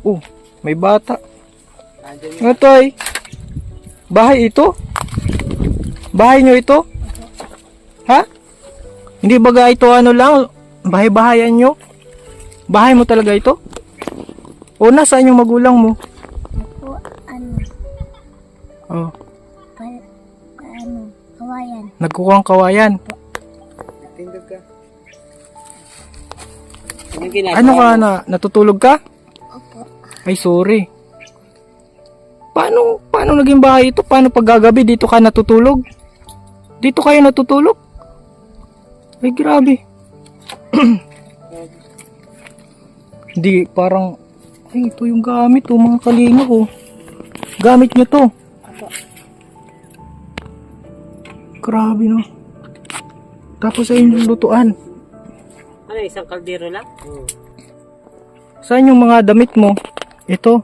Oh, may bata. Nandiyan Nga tay. Bahay ito? Bahay nyo ito? Ha? Hindi ba ito ano lang? Bahay-bahayan nyo? Bahay mo talaga ito? O nasaan yung magulang mo? Ako, Oh, kawayan. nagkukuhang kawayan. Tindog ka. Anong ginagawa Ano ka mo? na? Natutulog ka? Opo. Ay, sorry. Paano naging bahay ito? Paano pag gagabi dito ka natutulog? Dito kayo natutulog? Ay, grabe. Hindi, parang, ay, ito yung gamit, oh, mga kalinga ko. Gamit nyo to. Grabe, no? Tapos ay yung lutuan. Ano, isang kaldero lang? Oo. Saan yung mga damit mo? Ito.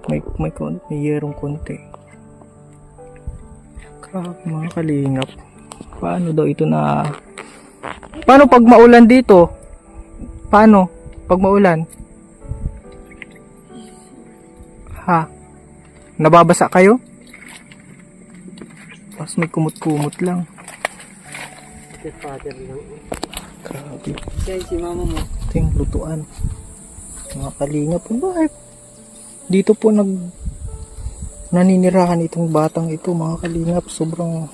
May yerong konti. Grabe, mga kalingap. Paano daw ito na... Paano pag maulan dito? Paano? Pag maulan? Ha? Nababasa kayo? Mas may kumot-kumot lang. Si father lang. Grabe. Siya si mama mo. Ito yung lutuan. Mga kalingap. Bakit? Dito po naninirahan itong batang ito, mga kalingap. Sobrang...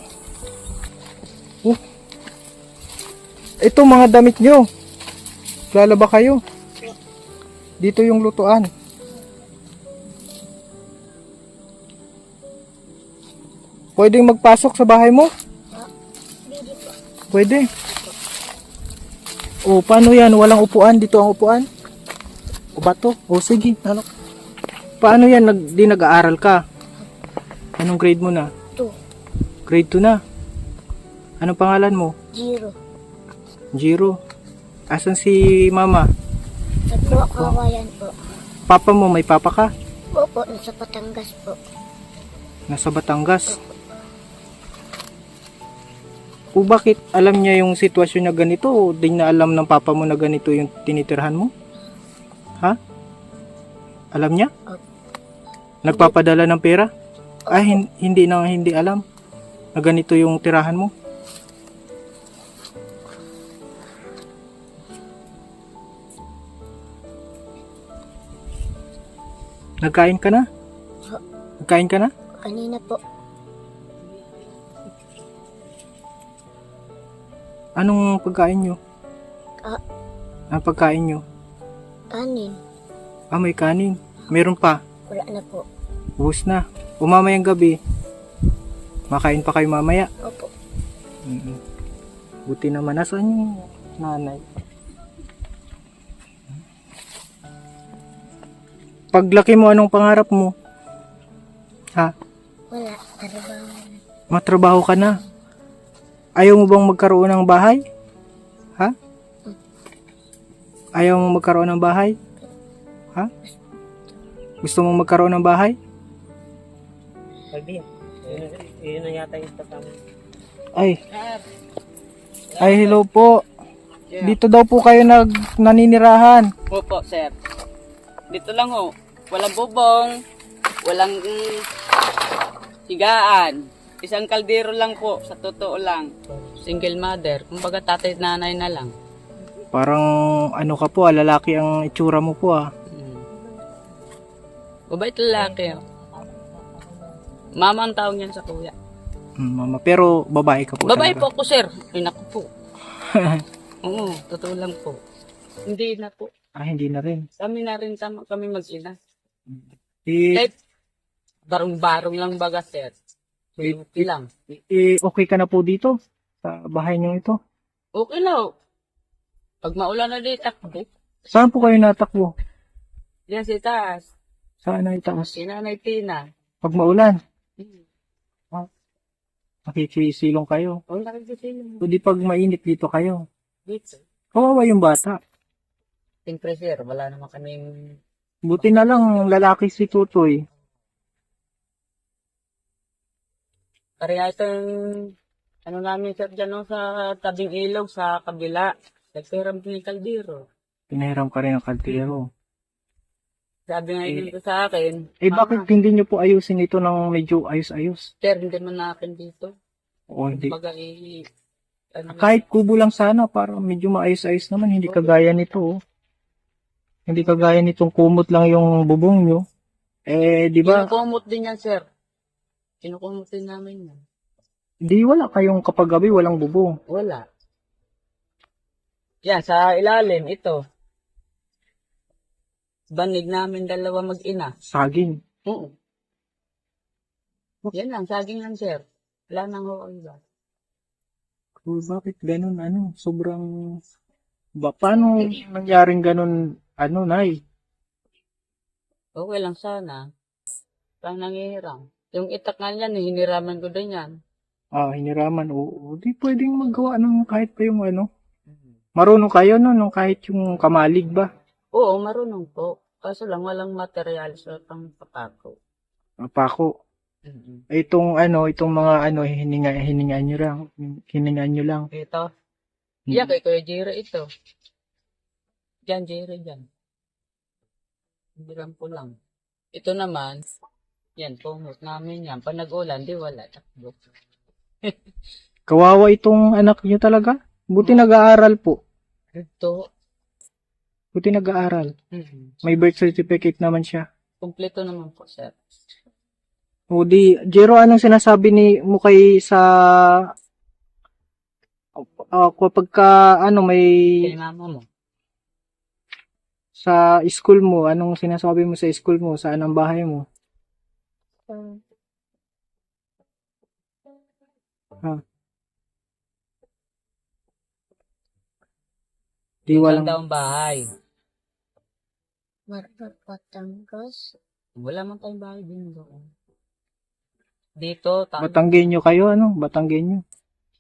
Ito mga damit nyo. Lalaba kayo. Dito yung lutuan. Pwedeng magpasok sa bahay mo? Pwede. O, paano yan? Walang upuan? Dito ang upuan? O bato? O, sige. Ano? Paano yan? Di nag-aaral ka? Anong grade mo na? 2. Grade 2 na. Anong pangalan mo? 0. Jiro. Asan si mama? Nagpo, kawayan po. Papa mo, may papa ka? Opo, nasa Batangas po. Nasa Batangas. O bakit alam niya yung sitwasyon na ganito o di na alam ng papa mo na ganito yung tinitirhan mo? Ha? Alam niya? Opo. Nagpapadala ng pera? Ay, hindi alam na ganito yung tirahan mo? Nagkain ka na? Nagkain ka na? Kanina po. Anong pagkain nyo? Ah, Anong pagkain nyo? kanin. Ah, may kanin. Meron pa. Wala na po. Ubus na. O mamayang gabi. Makain pa kayo mamaya. Opo. Buti naman. Nasaan yung nanay? Paglaki mo, anong pangarap mo? Ha? Wala. Trabaho. Matrabaho ka na. Ayaw mo bang magkaroon ng bahay? Ha? Ayaw mo magkaroon ng bahay? Ha? Gusto mo magkaroon ng bahay? Sabi, yun na yata yung tatama. Ay. Ay, hello po. Dito daw po kayo naninirahan. Opo, sir. Dito lang ho. Walang bubong, walang higaan. Isang kaldero lang po, sa totoo lang. Single mother, kumbaga tatay at nanay na lang. Parang ano ka po, lalaki ang itsura mo po ah. Babait lalaki ho. Mama ang tawag niyan sa kuya. Mama, pero babae ka po Babae po talaga. ako, sir. Ay, naku po. Oo, totoo lang po. Hindi na po. Ah, hindi na rin. Kami na rin tama kami mag-ina. Eh, Kahit barong-barong lang baga, sir. Pilupi lang. okay ka na po dito? Sa bahay niyo ito? Okay na ho. Pag maulan na dito, takbo. Saan po kayo natakbo? Diyan si taas. Saan na itaas? Si Nanay Tina. Pag maulan, makikisilong kayo. O, nakikisilong. O di pag mainit dito kayo. Dito. Kawawa yung bata. Siyempre, sir, wala naman kaming... Buti na lang lalaki si Tutoy. Kaya itong... Ano namin, sir, dyan no, sa tabing ilog, sa kabila. Nagperam din yung kaldero. Pinahiram ka rin ng kaldero. Sabi nga yun ko sa akin, Eh bakit hindi nyo po ayusin ito ng medyo ayos-ayos? sir, hindi man na akin dito. O hindi. Kumbaga, ano, Kahit kubo lang sana para medyo maayos-ayos naman. Hindi kagaya nito. Oh. Hindi kagaya nitong kumot lang yung bubong nyo. Eh, di ba? kinukumot din yan, sir. Kinukumot din namin yan. Di wala kayong kapag gabi walang bubong. Wala. Yan, sa ilalim, ito. Banig namin dalawa mag-ina. Saging. Oo. Yan lang, saging lang, sir. Wala nang iba. Oh, bakit ganun? Ano? Sobrang... paano nangyaring ganun? Ano, Nay? Okay lang sana. Parang nangihiram. Yung itak nga yan, hiniraman ko din yan. Ah, hiniraman. Oo. Di pwedeng magawa ng kahit pa yung ano. Marunong kayo no, nung kahit yung kamalig ba? Oo, marunong po. Kaso lang, walang material sa pangpapako. Pako. Itong ano, itong mga ano, hiningan nyo lang. Hiningan nyo lang. Ito. Yeah, kay Kuya Jerry ito. Diyan, Jerry, diyan. Hiram po lang. Ito naman, yan, pumot namin yan. Pag nag-ulan, di wala. Takbo. Kawawa itong anak nyo talaga. Buti nag-aaral po. Ito. Buti nag-aaral. May birth certificate naman siya. Kompleto naman po, sir. O di, Jero, anong sinasabi mo kay sa kapag ka, ano, may Kay mama mo. sa school mo, anong sinasabi mo sa school mo, saan ang bahay mo? Ha? Di Saan walang, daw ang bahay? Batangas. Wala man tayong bahay din doon. Dito, Batanggenyo kayo, ano? Batanggenyo.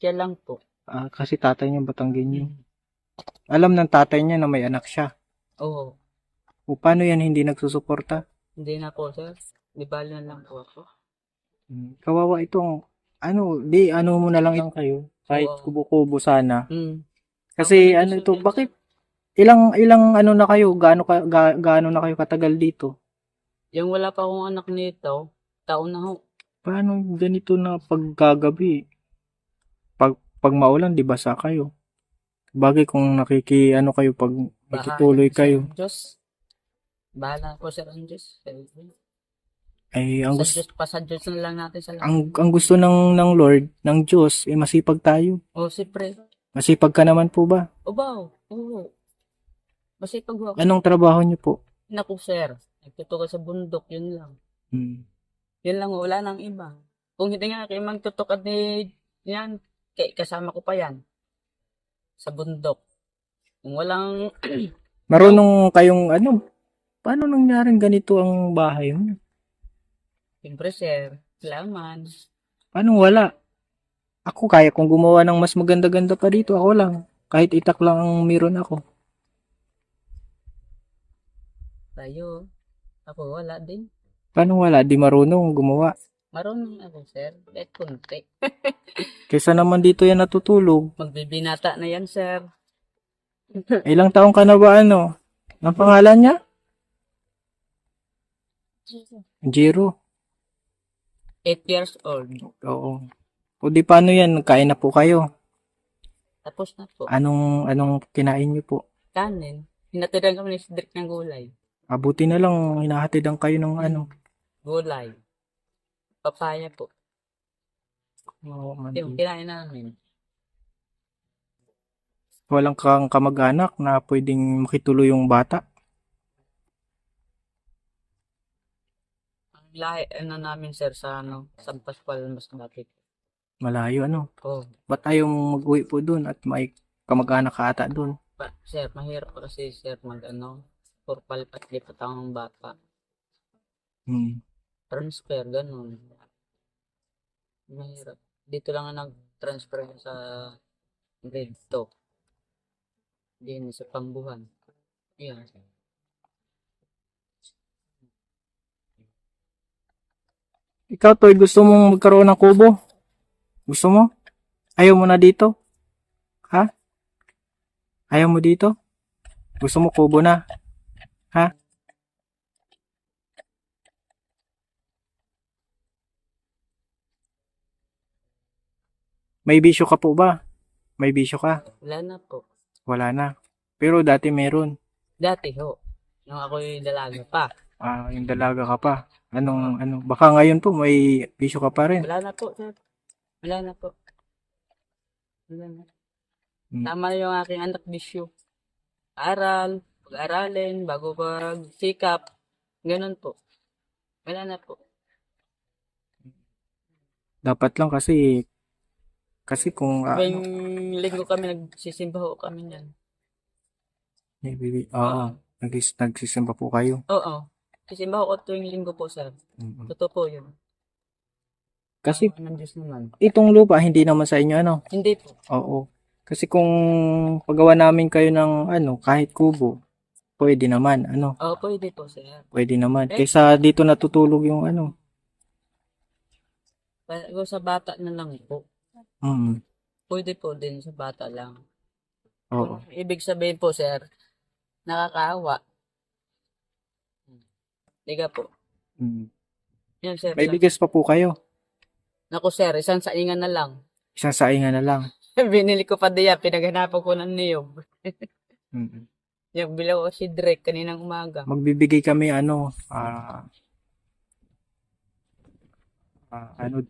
siya lang po. Ah, kasi tatay niya Batanggenyo. Alam ng tatay niya na may anak siya. Oo. O paano yan hindi nagsusuporta? Hindi na po, sir. Di bali na lang po ako. Kawawa itong, ano, di ano mo na lang kayo. Kahit Oo. kubo-kubo sana. Ako Kasi na ano gusto ito, din. bakit ilang ano na kayo, gaano na kayo katagal dito? Yung wala pa akong anak nito, taon na ho. Paano ganito na paggagabi? Pag maulan, di basa kayo. Bagay kung ano kayo pag nakituloy kayo. Diyos. Bahala po, sir, ang Diyos. Ay, ang Sa gusto, Diyos, sa Diyos na lang natin sa lahat. ang gusto ng Lord, ng Diyos, eh masipag tayo. O, siyempre. Masipag ka naman po ba? Ubaw. Oo. Masipag ako. Anong trabaho niyo po? Naku, sir. Nagtutukan sa bundok, yun lang. Hmm. Yun lang, wala nang iba. Kung hindi nga kayo magtutukad ni yan, kasama ko pa yan. Sa bundok. Kung walang, Marunong kayong ano? Paano nangyaring ganito ang bahay mo? siyempre, sir, kailangan. Paano wala? Ako kaya kong gumawa ng mas maganda-ganda pa dito. Ako lang. Kahit itak lang ang meron ako. Tayo. Ako, wala din. Paano wala? Di marunong gumawa. Marunong ako, sir. Kahit kunti. Kaysa naman dito yan natutulog. Magbibinata na yan, sir. Ilang taong ka na ba ano? Ang pangalan niya? Jiro. 8 years old. Oo. O di paano yan? Kain na po kayo. Tapos na po. Anong kinain niyo po? Kanin. Hinatiran kami ni Cedric ng gulay. Abuti na lang, hinahatidan kayo ng ano. Gulay. Papaya po. Oo, Yung kinain namin. walang kang kamag-anak na pwedeng makituloy yung bata. Ang lahi, namin, sir, sa San Pascual, mas malapit. Malayo ano. Oh. Ba't ayaw mong mag-uwi po doon at may kamag-anak ka ata doon? Sir, mahirap kasi, sir, purpal at lipat ang bata. Transfer, ganun. Mahirap. Dito lang ang nag-transfer sa grade 2. Din sa Pambuhan. Yan. Ikaw, Toy, gusto mong magkaroon ng kubo? Gusto mo? Ayaw mo na dito? Ha? Ayaw mo dito? Gusto mo kubo na? Ha? May bisyo ka po ba? May bisyo ka? Wala na po. Wala na. Pero dati meron. Dati ho. Nung ako'y dalaga pa. Yung dalaga ka pa. Ano? Baka ngayon po may bisyo ka pa rin. Wala na po, sir. Wala na po. Wala na. Hmm. Tama na yung aking anak bisyo. Aral, pag-aralin, bago pag-sikap. Ganun po. Wala na po. Dapat lang kasi kung Tuwing linggo kami, nagsisimba ho kami niyan. nagsisimba po kayo. Oo. Sisimba ho ko tuwing linggo po, sir. Mm. Totoo po yun. Kasi Ng Diyos naman. itong lupa hindi naman sa inyo ano. Hindi po. Oo. Kasi kung pagawa namin kayo ng kahit kubo, pwede naman Oo, pwede po, sir. pwede naman. Kaysa dito natutulog yung Bago sa bata na lang po. Mm. Pwede po din sa bata lang. Oo. Ibig sabihin po, sir, nakakaawa. Tiga po. Mm. Yan, sir. May bigas pa po kayo. Naku, sir, isang saingan na lang. Isang saingan na lang. Binili ko pa diyan, pinaghanapan ko ng niyog. Mm. Yung bilaw ko si Drake kaninang umaga. Magbibigay kami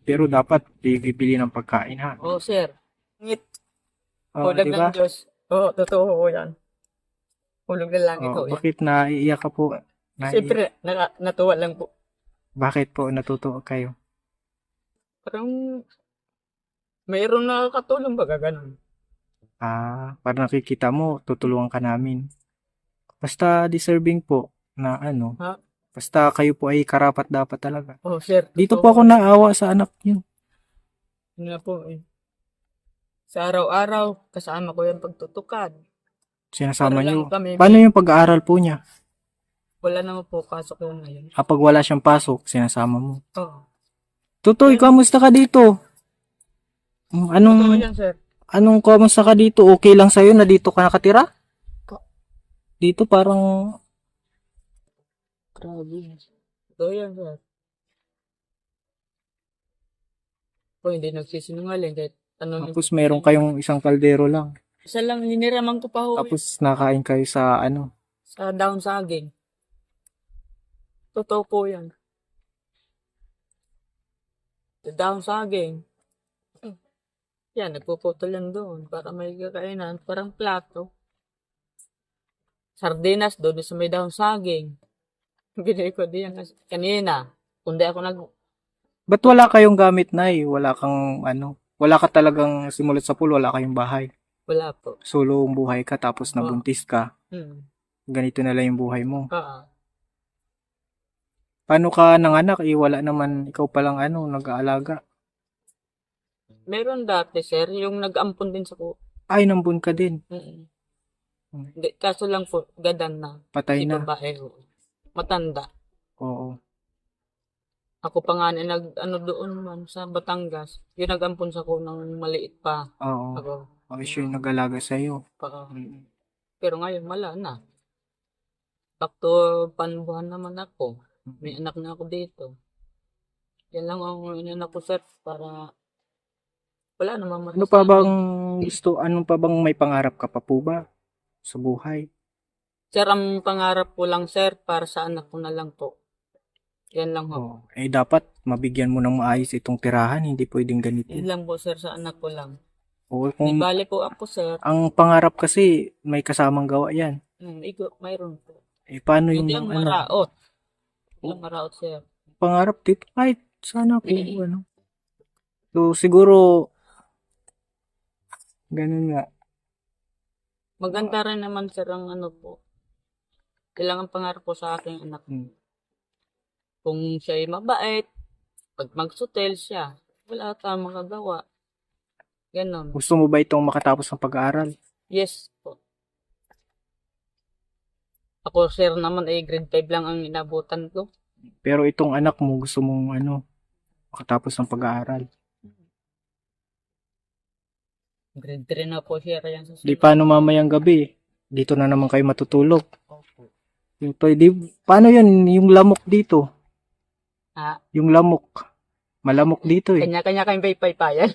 pero dapat bibili ng pagkain ha. Oo, sir. Ngit, Oh, hulog di ba? ng Diyos. Oo, totoo po yan. Hulog ng langit Oh, ho yan. bakit naiiyak ka po? Siyempre, natuwa lang po. Bakit po natutuwa kayo? Parang, mayroong nakakatulong baga ganun. Para nakikita mo, tutulungan ka namin. Basta deserving po na Ha? basta kayo po ay karapat dapat talaga. Oh, sir. Dito totoo po ako naawa sa anak niyo. Yun nga po eh. Sa araw-araw, kasama ko yung pagtutukad. Sinasama Para lang niyo. kami, Paano yung pag-aaral po niya? wala naman po pasok yun ngayon. Kapag wala siyang pasok, sinasama mo. Oo. Tutoy, kamusta ka dito? Totoo Anong yan, sir. kamusta ka dito? Okay lang sa'yo na dito ka nakatira? Po. Dito parang Grabe. Totoo yan, sir. Po, hindi nagsisinungaling kahit anong tapos meron kayong isang kaldero lang. isa lang hiniraman ko pa ho Tapos nakain kayo sa sa down saging. Totoo po yan. Sa down saging. Yan, nagpuputol yan doon para may kakainan. Parang plato. Sardinas doon sa may down saging. Binili ko diyan kanina. Kundi ako Ba't wala kayong gamit, Nay? Wala kang wala ka talagang simulat sa pool, wala kayong bahay. wala po. Solo ang buhay ka tapos nabuntis ka. Ganito na lang yung buhay mo. Oo. Paano ka nanganak? Wala naman ikaw palang nag-aalaga. Meron dati, sir, yung nag-ampon din sa ko. Ay, nambun ka din. Hindi, kaso lang po, gadan na. Patay Si na. babae ho. Matanda. Oo. Ako pa nga doon man sa Batangas. Yung nag-ampon sa ko nang maliit pa. Oo. Ako. Ako siya yung nag-alaga sa'yo. Pa, Mm. pero ngayon, wala na. Back to panubuhan naman ako. May anak na ako dito. Yan lang ang inanak ko, sir, para wala naman Ano pa bang anong pa bang may pangarap ka pa po ba sa buhay? Sir, ang pangarap ko lang, sir, para sa anak ko na lang po. Yan lang ho. Dapat mabigyan mo ng maayos itong tirahan, hindi pwedeng ganito. Yan lang po, sir, sa anak ko lang. Oo, Di kung bale po ako, sir. ang pangarap kasi may kasamang gawa yan. Mayroon po. Paano yung Hindi lang maraot. Hindi lang maraot, sir. pangarap dito? Kahit sana po, So, siguro, ganun nga. Maganda rin naman, sir, ang po. Kailangan pangarap ko sa aking anak. Kung siya ay mabait, pag magsutel siya, wala tayong magagawa. Ganon. Gusto mo ba itong makatapos ng pag-aaral? Yes po. Ako, sir, naman ay grade 5 lang ang inabutan ko. Pero itong anak mo, gusto mong makatapos ng pag-aaral. Grade 3 na po, sir. Yan sa Di paano mamayang gabi? Dito na naman kayo matutulog. Paano yun? Yung lamok dito. Yung lamok. Malamok dito eh. Kanya-kanya kayong paypayan.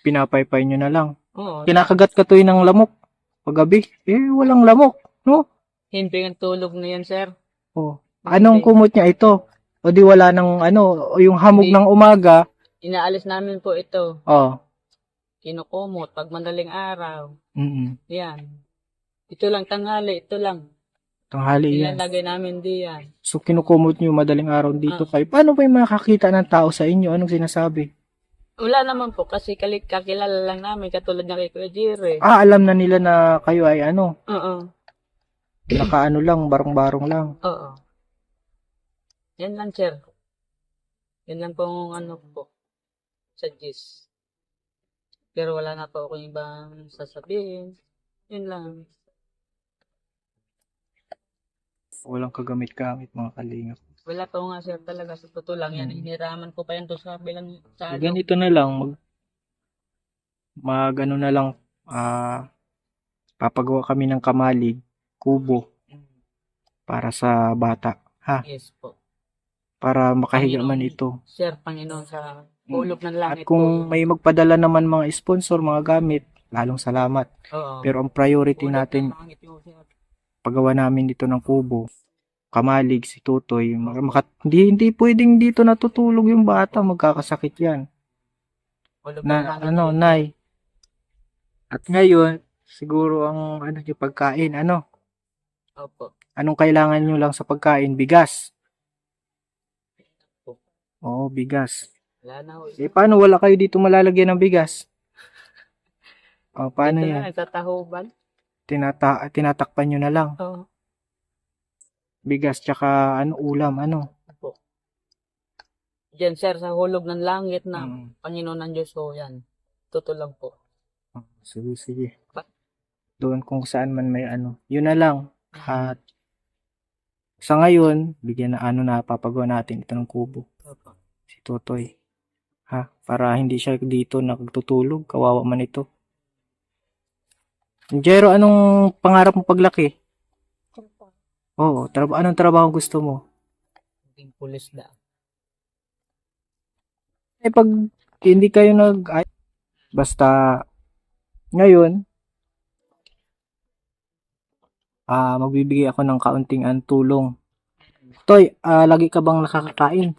pinapaypay nyo na lang. Oo. Kinakagat ka to ng lamok. Paggabi, walang lamok, no? Hindi ang tulog na yan, sir. Oh. Anong kumot niya ito? O di wala ng o yung hamog Hindi. ng umaga. Inaalis namin po ito. Oh. Kinukumot pag madaling araw. Mm. Yan. Ito lang tanghali, ito lang. Tanghali yan. Ilalagay namin diyan. So kinukumot nyo madaling araw dito kayo. Paano ba yung makakita ng tao sa inyo? Anong sinasabi? Wala naman po kasi kakilala lang namin katulad ng kay Kuya Jerry. Alam na nila na kayo ay Oo. nakaano lang, barong-barong lang. Oo. Yan lang, sir. Yan lang pong po. Sa gist. Pero wala na po akong ibang sasabihin. Yun lang. Walang kagamit-gamit mga kalingap. Wala po nga, sir, talaga. Sa totoo lang yan. Hiniraman ko pa yan doon sa bilang sa ano. Ganito na lang, ano na lang, papagawa kami ng kamalig, kubo, para sa bata, ha? Yes po. Para makahiga man Panginoon. ito. Sir, Panginoon, sa hulog ng At langit kung po. may magpadala naman mga sponsor, mga gamit, lalong salamat. Oo. Pero ang priority Hulog natin, ng langit yun, sir. paggawa namin dito ng kubo, kamalig, si Tutoy, hindi pwedeng dito natutulog yung bata, magkakasakit yan. Hulog ng Na, langit yun. Nay. At ngayon, siguro ang yung pagkain, Opo. anong kailangan nyo lang sa pagkain? Bigas. Oo, bigas. Wala na ho. Paano wala kayo dito malalagyan ng bigas? Paano Ito yan? na, nagtatahuban. Tinatakpan nyo na lang. Oo. Bigas tsaka ulam, Opo. Diyan, sir, sa hulog ng langit na Mm. Panginoon ng Diyos ko, yan. Totoo lang po. Sige. Doon kung saan man may Yun na lang. At sa ngayon, bigyan na papagawa natin ito ng kubo. Opo. Si Totoy. Ha? Para hindi siya dito nagtutulog. Kawawa man ito. Jero, anong pangarap mo paglaki? Oo, anong trabaho gusto mo? Maging pulis na. Pag hindi kayo basta ngayon, magbibigay ako ng kaunting tulong. Toy, lagi ka bang nakakakain?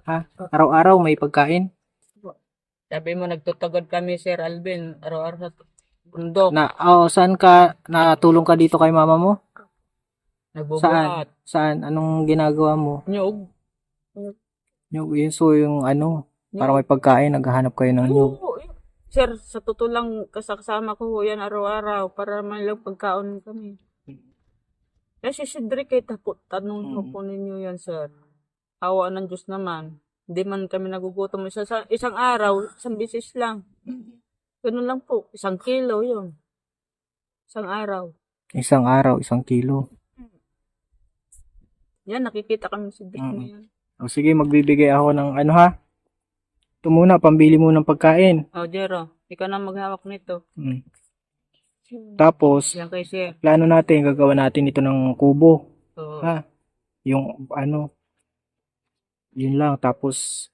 Ha? Araw-araw may pagkain? Sabi mo, nagtutugod kami, Sir Alvin, araw-araw sa bundok. Saan ka, natulong ka dito kay mama mo? Nagbubuhat. Saan? Anong ginagawa mo? Nyug. Yung para may pagkain, naghahanap kayo ng nyug. Oo, sir, sa totoo lang, kasama ko yan araw-araw para may lang pagkaon kami. Kasi si Drake, tanong ko po ninyo yan, sir. Awa ng Diyos naman. Hindi man kami nagugutom. Isang araw, isang bisis lang. Ganun lang po. 1 kilo yun. Isang araw. Isang araw, 1 kilo. Yan, nakikita kami si Drake na yan. Sige, magbibigay ako ng ha? Ito muna, pambili mo ng pagkain. Jero, ikaw na maghawak nito. Tapos, Yan kay Sir. plano natin, gagawa natin ito ng kubo. Oo. Ha? Yung yun lang. Tapos,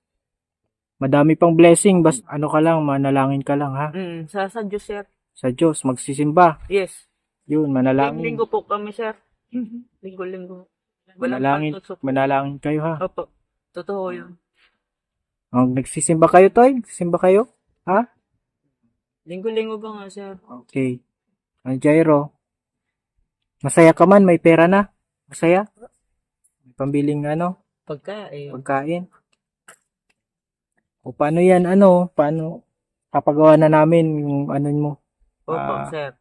madami pang blessing. Basta ka lang, manalangin ka lang, ha? Sa Diyos, Sir. Sa Diyos, magsisimba. Yes. Yun, manalangin. Linggo po kami, Sir. Linggo-linggo. Manalangin kayo, ha? Opo. Totoo yun. Nagsisimba kayo, Toy? Simba kayo? Ha? Linggo-linggo ba nga, Sir? Okay. Jairo, masaya ka man, may pera na. Masaya? May pambiling pagkain. O paano yan, paano papagawa na namin yung mo? Opo, Sir.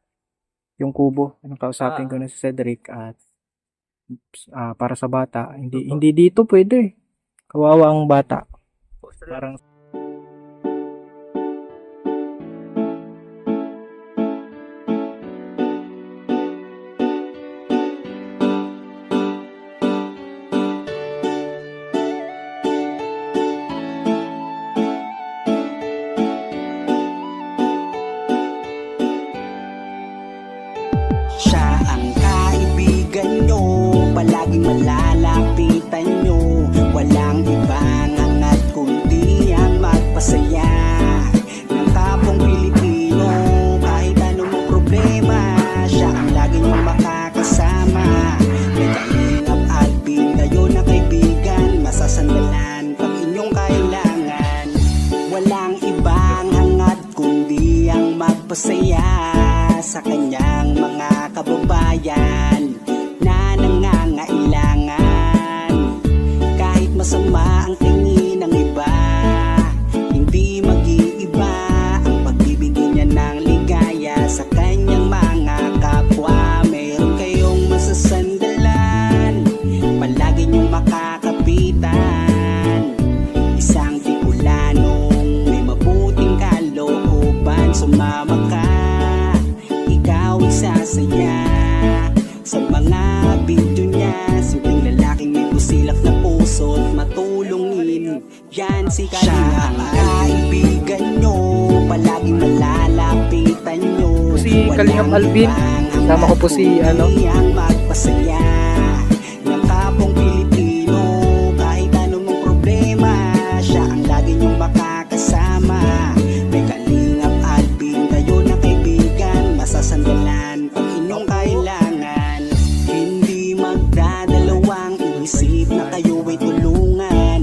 Yung kubo. Kausapin ko na si Cedric at para sa bata. Hindi dito pwede. Kawawa ang bata. Parang Siya ang kaibigan nyo, palaging malalapitan nyo. Walang ibang angat kundi ang magpasaya ng tapong Yan si Kalingap ang kaibigan nyo, palaging malalapitan nyo. Si Kalingap Alvin, kasama ko po si ano, ang magpasaya ng kapong Pilipino. Kahit anong problema, siya ang lagi niyong makakasama. May Kalingap Alvin, kayo na kaibigan, masasandalan pag inyong kailangan. Hindi magdadalawang inisip na kayo ay tulungan.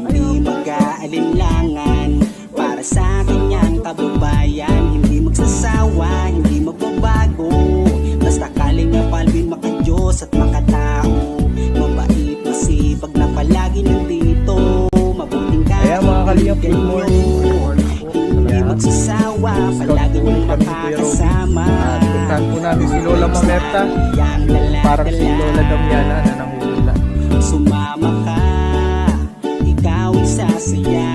Hindi mag-aalinlangan para sa kanyang kababayan. Hindi magsasawa, hindi magbabago. Basta Kalingap Alvin makadiyos at makatao. Mabait, masipag na palagi nandito. Mabuting Ayan mga Kalingap, good morning. hindi magsasawa, palagi niyong makakasama. Puntahan po namin si Lola Mamerta. Parang si Lola Damiana na nanguhula. Sumama ka, ikaw isasaya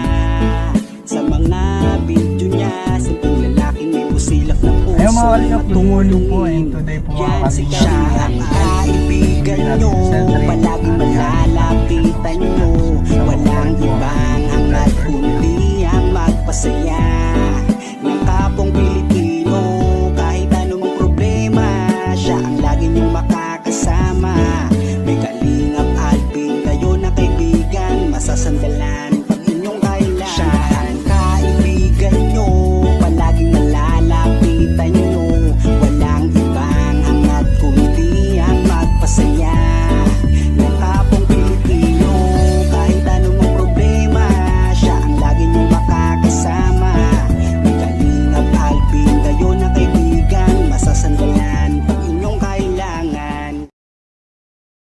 sa mga video niya. Simpleng lalaking may busilak na puso. Ayan mga Kalingap, good morning po. And today po mga Yan si Kalingap, siya ang kaibigan nyo, palaging malalapitan nyo. Walang ibang hangad kundi ang magpasaya ng kapong Pilipino.